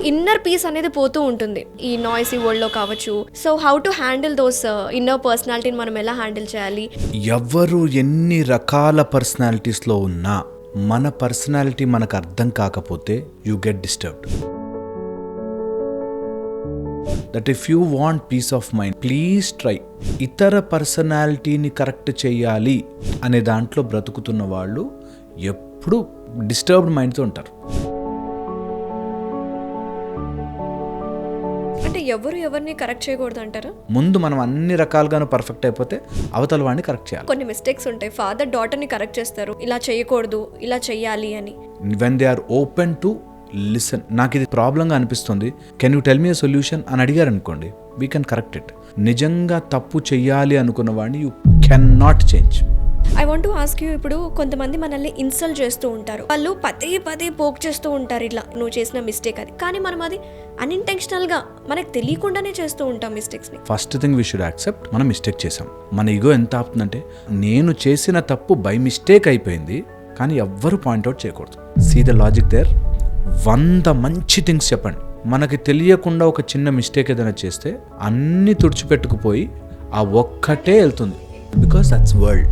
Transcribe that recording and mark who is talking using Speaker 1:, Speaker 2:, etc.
Speaker 1: Inner peace అనేది పోతూ ఉంటుంది ఈ నాయిసీ వరల్డ్ లో కావచ్చు. So how to handle those inner పర్సనాలిటీని మనం ఎలా హ్యాండిల్ చేయాలి?
Speaker 2: ఎవరు ఎన్ని రకాల పర్సనాలిటీస్లో ఉన్నా మన పర్సనాలిటీ మనకు అర్థం కాకపోతే you get disturbed. That if you want peace of mind, please try. ఇతర పర్సనాలిటీని కరెక్ట్ చేయాలి అనే దాంట్లో బ్రతుకుతున్న వాళ్ళు ఎప్పుడు డిస్టర్బ్డ్ మైండ్తో ఉంటారు.
Speaker 1: అంటే ఎవరు ఎవరిని కరెక్ట్ చేయకూడదు అంటారా?
Speaker 2: ముందు మనం అన్ని రకాలుగాను పర్ఫెక్ట్ అయిపోతే అవతల వాడిని కరెక్ట్ చేయాలి.
Speaker 1: కొన్ని మిస్టేక్స్ ఉంటాయి, ఫాదర్ డాటర్ని కరెక్ట్ చేస్తారు, ఇలా చేయకూడదు ఇలా చెయ్యాలి అని.
Speaker 2: When they are open to listen, నాకు ఇది ప్రాబ్లంగా అనిపిస్తుంది, can you tell me a solution అని అడిగారు అనుకోండి, వీ కెన్ కరెక్ట్ ఇట్. నిజంగా తప్పు చెయ్యాలి అనుకున్న వాడిని you can not change.
Speaker 1: I want to ask you, ఇప్పుడు కొంతమంది మనల్ని ఇన్సల్ట్ చేస్తూ ఉంటారు, వాళ్ళు పదే పదే పోక్ చేస్తూ ఉంటారు, ఇట్లా నువ్వు చేసిన మిస్టేక్ అది, కానీ మనం అది అన్ఇంటెన్షనల్గా మనకు తెలియకుండానే చేస్తూ ఉంటాం మిస్టేక్స్ని.
Speaker 2: First thing we should accept మనం మిస్టేక్ చేసాం. మన ఈగో ఎంత ఆపుతుందంటే నేను చేసిన తప్పు బై మిస్టేక్ అయిపోయింది, కానీ ఎవ్వరు పాయింట్అవుట్ చేయకూడదు. See the logic there. 100 మంచి థింగ్స్ చెప్పండి, మనకి తెలియకుండా ఒక చిన్న మిస్టేక్ ఏదైనా చేస్తే అన్నీ తుడిచిపెట్టుకుపోయి ఆ ఒక్కటే వెళ్తుంది. Because that's world.